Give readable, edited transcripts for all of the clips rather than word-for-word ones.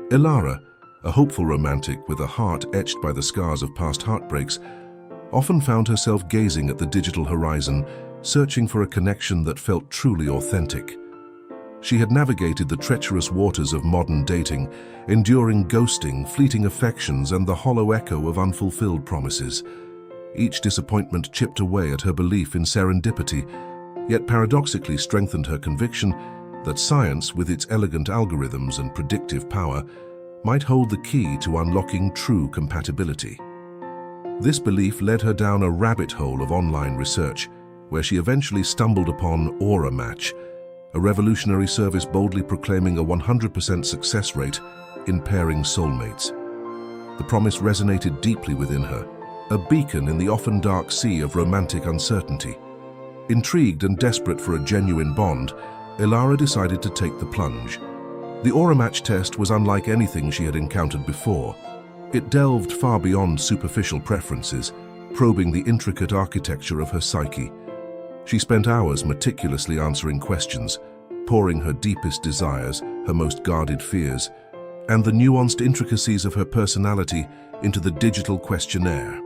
Ilara, a hopeful romantic with a heart etched by the scars of past heartbreaks, often found herself gazing at the digital horizon, searching for a connection that felt truly authentic. She had navigated the treacherous waters of modern dating, enduring ghosting, fleeting affections, and the hollow echo of unfulfilled promises. Each disappointment chipped away at her belief in serendipity, yet paradoxically strengthened her conviction that science, with its elegant algorithms and predictive power, might hold the key to unlocking true compatibility. This belief led her down a rabbit hole of online research, where she eventually stumbled upon Aura Match, a revolutionary service boldly proclaiming a 100% success rate in pairing soulmates. The promise resonated deeply within her, a beacon in the often dark sea of romantic uncertainty. Intrigued and desperate for a genuine bond, Ilara decided to take the plunge. The Aura Match test was unlike anything she had encountered before. It delved far beyond superficial preferences, probing the intricate architecture of her psyche. She spent hours meticulously answering questions, pouring her deepest desires, her most guarded fears, and the nuanced intricacies of her personality into the digital questionnaire.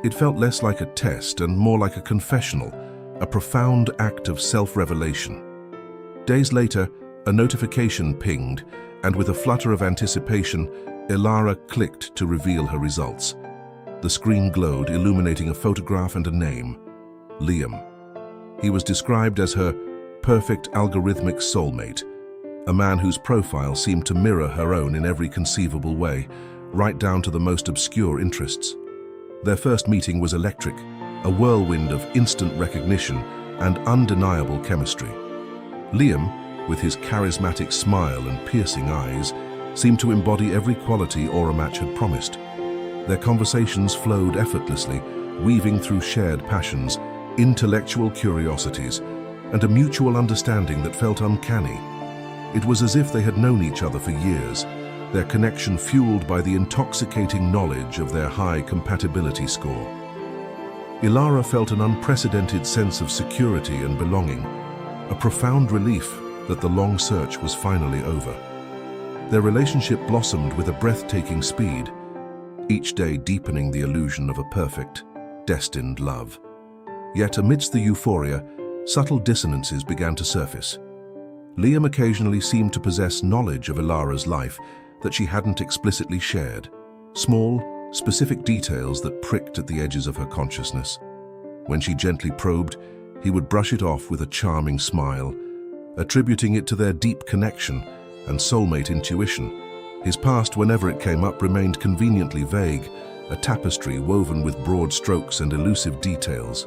It felt less like a test and more like a confessional, a profound act of self-revelation. Days later, a notification pinged, and with a flutter of anticipation, Ilara clicked to reveal her results. The screen glowed, illuminating a photograph and a name: Liam. He was described as her perfect algorithmic soulmate, a man whose profile seemed to mirror her own in every conceivable way, right down to the most obscure interests. Their first meeting was electric, a whirlwind of instant recognition and undeniable chemistry. Liam, with his charismatic smile and piercing eyes, seemed to embody every quality Aura Match had promised. Their conversations flowed effortlessly, weaving through shared passions, intellectual curiosities, and a mutual understanding that felt uncanny. It was as if they had known each other for years, their connection fueled by the intoxicating knowledge of their high compatibility score. Ilara felt an unprecedented sense of security and belonging, a profound relief that the long search was finally over. Their relationship blossomed with a breathtaking speed, each day deepening the illusion of a perfect, destined love. Yet amidst the euphoria, subtle dissonances began to surface. Liam occasionally seemed to possess knowledge of Ilara's life that she hadn't explicitly shared, small, specific details that pricked at the edges of her consciousness. When she gently probed, he would brush it off with a charming smile, attributing it to their deep connection and soulmate intuition. His past, whenever it came up, remained conveniently vague, a tapestry woven with broad strokes and elusive details.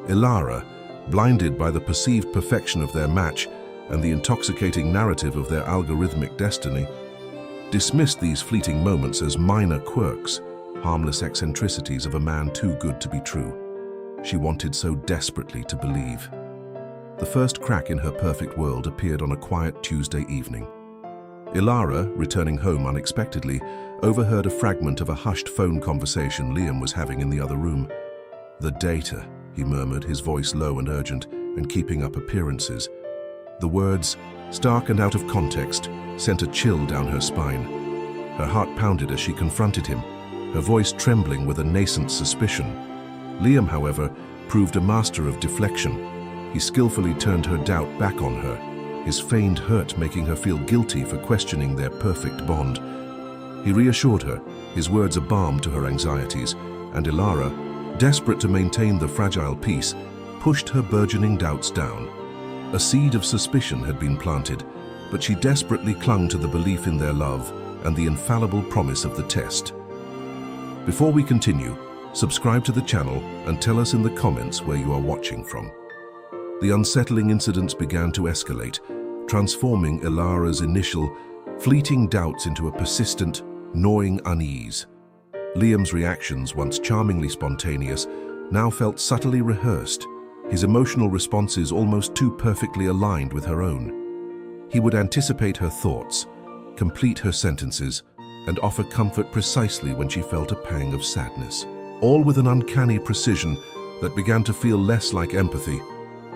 Ilara, blinded by the perceived perfection of their match and the intoxicating narrative of their algorithmic destiny, dismissed these fleeting moments as minor quirks, harmless eccentricities of a man too good to be true. She wanted so desperately to believe. The first crack in her perfect world appeared on a quiet Tuesday evening. Ilara, returning home unexpectedly, overheard a fragment of a hushed phone conversation Liam was having in the other room. "The data," he murmured, his voice low and urgent, and keeping up appearances. The words, stark and out of context, sent a chill down her spine. Her heart pounded as she confronted him, her voice trembling with a nascent suspicion. Liam, however, proved a master of deflection. He skillfully turned her doubt back on her, his feigned hurt making her feel guilty for questioning their perfect bond. He reassured her, his words a balm to her anxieties, and Ilara, desperate to maintain the fragile peace, pushed her burgeoning doubts down. A seed of suspicion had been planted, but she desperately clung to the belief in their love and the infallible promise of the test. Before we continue, subscribe to the channel and tell us in the comments where you are watching from. The unsettling incidents began to escalate, transforming Ilara's initial, fleeting doubts into a persistent, gnawing unease. Liam's reactions, once charmingly spontaneous, now felt subtly rehearsed, his emotional responses almost too perfectly aligned with her own. He would anticipate her thoughts, complete her sentences, and offer comfort precisely when she felt a pang of sadness, all with an uncanny precision that began to feel less like empathy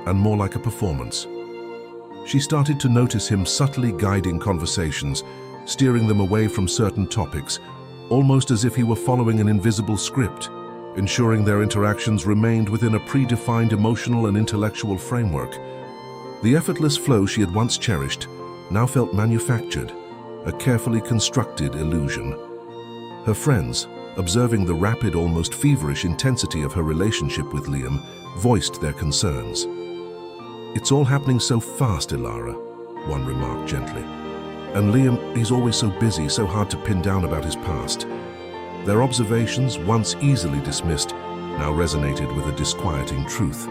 and more like a performance. She started to notice him subtly guiding conversations, steering them away from certain topics, almost as if he were following an invisible script, ensuring their interactions remained within a predefined emotional and intellectual framework. The effortless flow she had once cherished now felt manufactured, a carefully constructed illusion. Her friends, observing the rapid, almost feverish intensity of her relationship with Liam, voiced their concerns. "It's all happening so fast, Ilara," one remarked gently. "And Liam, he's always so busy, so hard to pin down about his past." Their observations, once easily dismissed, now resonated with a disquieting truth.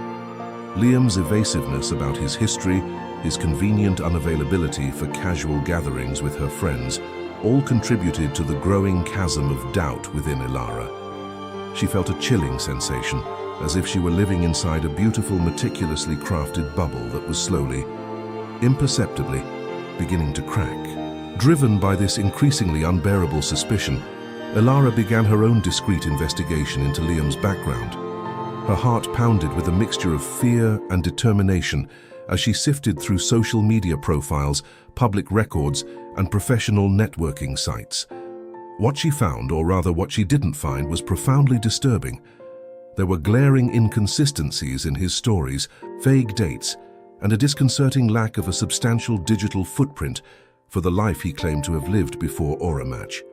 Liam's evasiveness about his history, his convenient unavailability for casual gatherings with her friends, all contributed to the growing chasm of doubt within Ilara. She felt a chilling sensation, as if she were living inside a beautiful, meticulously crafted bubble that was slowly, imperceptibly, beginning to crack. Driven by this increasingly unbearable suspicion, Ilara began her own discreet investigation into Liam's background. Her heart pounded with a mixture of fear and determination as she sifted through social media profiles, public records, and professional networking sites. What she found, or rather what she didn't find, was profoundly disturbing. There were glaring inconsistencies in his stories, vague dates, and a disconcerting lack of a substantial digital footprint for the life he claimed to have lived before Aura Match.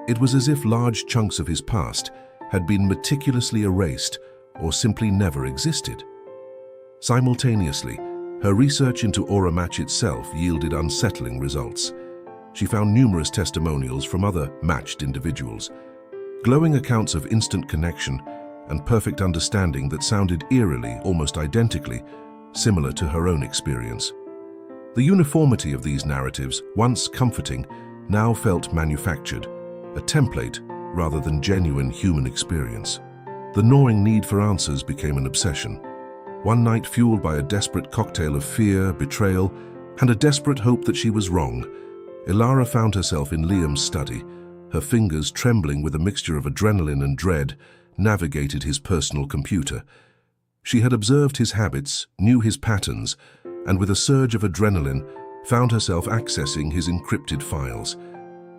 It was as if large chunks of his past had been meticulously erased or simply never existed. Simultaneously, her research into Aura Match itself yielded unsettling results. She found numerous testimonials from other matched individuals, glowing accounts of instant connection and perfect understanding that sounded eerily, almost identically, similar to her own experience. The uniformity of these narratives, once comforting, now felt manufactured, a template rather than genuine human experience. The gnawing need for answers became an obsession. One night, fueled by a desperate cocktail of fear, betrayal, and a desperate hope that she was wrong, Ilara found herself in Liam's study. Her fingers, trembling with a mixture of adrenaline and dread, navigated his personal computer. She had observed his habits, knew his patterns, and with a surge of adrenaline, found herself accessing his encrypted files.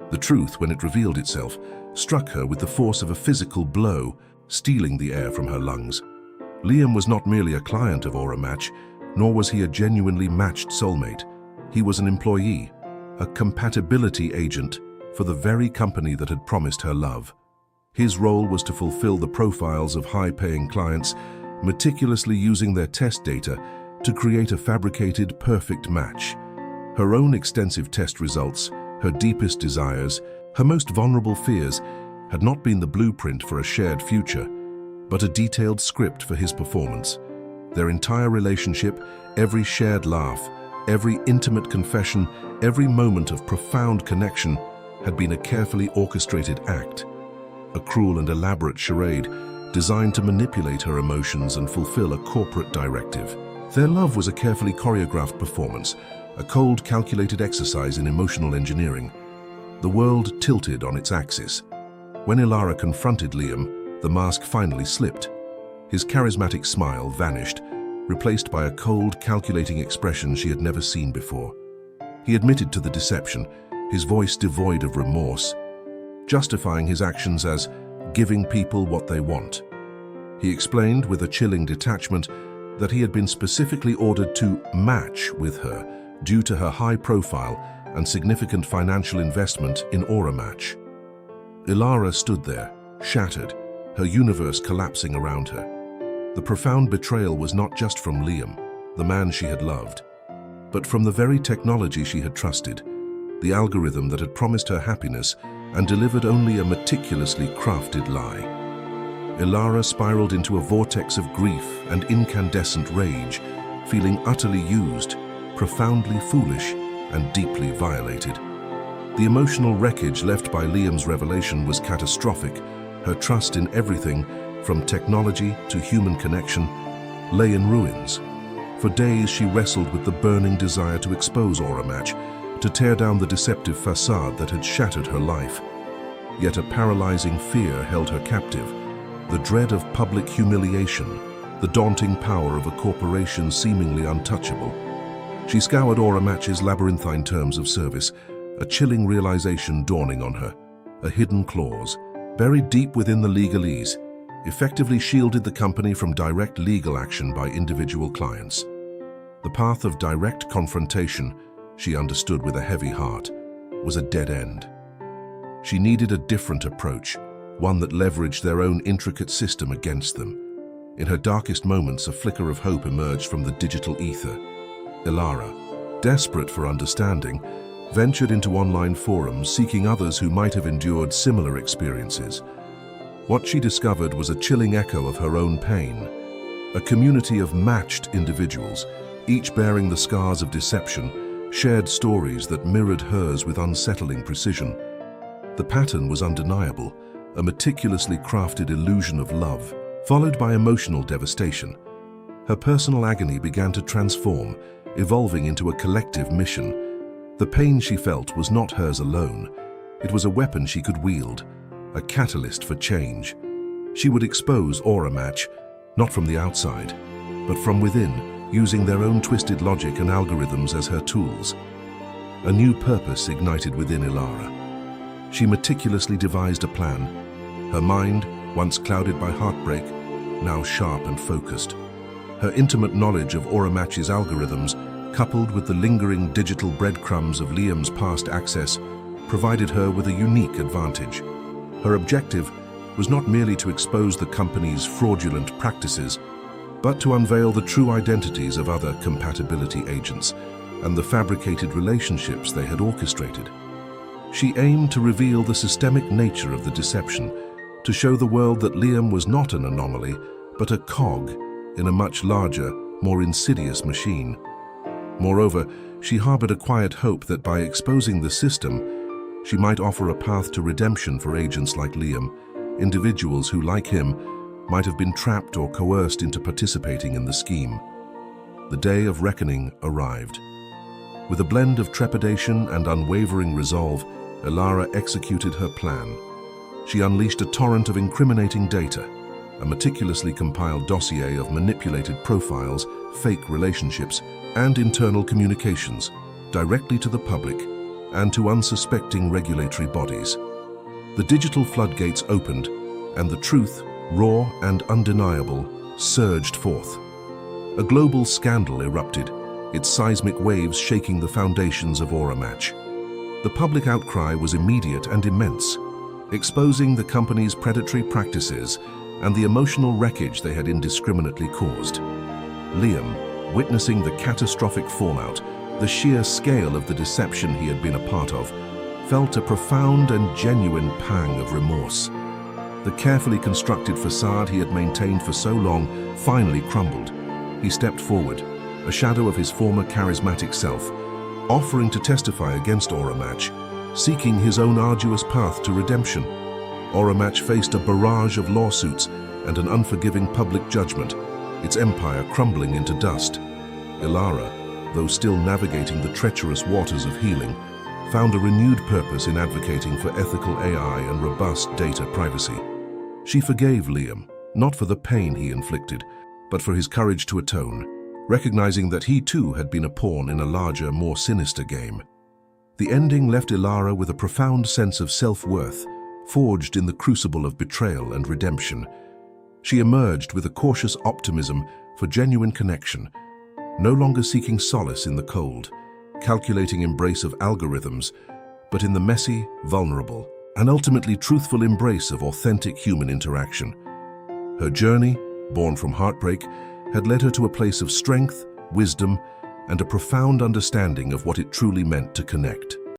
The truth, when it revealed itself, struck her with the force of a physical blow, stealing the air from her lungs. Liam was not merely a client of Aura Match, nor was he a genuinely matched soulmate. He was an employee, a compatibility agent for the very company that had promised her love. His role was to fulfill the profiles of high-paying clients, meticulously using their test data to create a fabricated, perfect match. Her own extensive test results, her deepest desires, her most vulnerable fears, had not been the blueprint for a shared future, but a detailed script for his performance. Their entire relationship, every shared laugh, every intimate confession, every moment of profound connection had been a carefully orchestrated act, a cruel and elaborate charade designed to manipulate her emotions and fulfill a corporate directive. Their love was a carefully choreographed performance, a cold, calculated exercise in emotional engineering. The world tilted on its axis. When Ilara confronted Liam, the mask finally slipped. His charismatic smile vanished, replaced by a cold, calculating expression she had never seen before. He admitted to the deception, his voice devoid of remorse, justifying his actions as giving people what they want. He explained with a chilling detachment that he had been specifically ordered to match with her due to her high profile and significant financial investment in Aura Match. Ilara stood there, shattered, her universe collapsing around her. The profound betrayal was not just from Liam, the man she had loved, but from the very technology she had trusted, the algorithm that had promised her happiness and delivered only a meticulously crafted lie. Ilara spiraled into a vortex of grief and incandescent rage, feeling utterly used, profoundly foolish, and deeply violated. The emotional wreckage left by Liam's revelation was catastrophic. Her trust in everything, from technology to human connection, lay in ruins. For days she wrestled with the burning desire to expose Aura Match, to tear down the deceptive facade that had shattered her life. Yet a paralyzing fear held her captive, the dread of public humiliation, the daunting power of a corporation seemingly untouchable. She scoured Aura Match's labyrinthine terms of service, a chilling realization dawning on her. A hidden clause, buried deep within the legalese, effectively shielded the company from direct legal action by individual clients. The path of direct confrontation, she understood with a heavy heart, was a dead end. She needed a different approach, one that leveraged their own intricate system against them. In her darkest moments, a flicker of hope emerged from the digital ether. Ilara, desperate for understanding, ventured into online forums seeking others who might have endured similar experiences. What she discovered was a chilling echo of her own pain. A community of matched individuals, each bearing the scars of deception, shared stories that mirrored hers with unsettling precision. The pattern was undeniable, a meticulously crafted illusion of love, followed by emotional devastation. Her personal agony began to transform, evolving into a collective mission. The pain she felt was not hers alone. It was a weapon she could wield, a catalyst for change. She would expose AuraMatch, not from the outside, but from within, using their own twisted logic and algorithms as her tools. A new purpose ignited within Ilara. She meticulously devised a plan, her mind, once clouded by heartbreak, now sharp and focused. Her intimate knowledge of AuraMatch's algorithms, coupled with the lingering digital breadcrumbs of Liam's past access, provided her with a unique advantage. Her objective was not merely to expose the company's fraudulent practices, but to unveil the true identities of other compatibility agents and the fabricated relationships they had orchestrated. She aimed to reveal the systemic nature of the deception, to show the world that Liam was not an anomaly, but a cog in a much larger, more insidious machine. Moreover, she harbored a quiet hope that by exposing the system, she might offer a path to redemption for agents like Liam, individuals who, like him, might have been trapped or coerced into participating in the scheme. The day of reckoning arrived. With a blend of trepidation and unwavering resolve, Ilara executed her plan. She unleashed a torrent of incriminating data, a meticulously compiled dossier of manipulated profiles, fake relationships, and internal communications, directly to the public and to unsuspecting regulatory bodies. The digital floodgates opened, and the truth, raw and undeniable, surged forth. A global scandal erupted, its seismic waves shaking the foundations of AuraMatch. The public outcry was immediate and immense, exposing the company's predatory practices and the emotional wreckage they had indiscriminately caused. Liam, witnessing the catastrophic fallout, the sheer scale of the deception he had been a part of, felt a profound and genuine pang of remorse. The carefully constructed facade he had maintained for so long finally crumbled. He stepped forward, a shadow of his former charismatic self, offering to testify against AuraMatch, seeking his own arduous path to redemption. AuraMatch faced a barrage of lawsuits and an unforgiving public judgment, its empire crumbling into dust. Ilara, though still navigating the treacherous waters of healing, found a renewed purpose in advocating for ethical AI and robust data privacy. She forgave Liam, not for the pain he inflicted, but for his courage to atone, recognizing that he too had been a pawn in a larger, more sinister game. The ending left Ilara with a profound sense of self-worth, forged in the crucible of betrayal and redemption. She emerged with a cautious optimism for genuine connection, no longer seeking solace in the cold, calculating embrace of algorithms, but in the messy, vulnerable, and ultimately truthful embrace of authentic human interaction. Her journey, born from heartbreak, had led her to a place of strength, wisdom, and a profound understanding of what it truly meant to connect.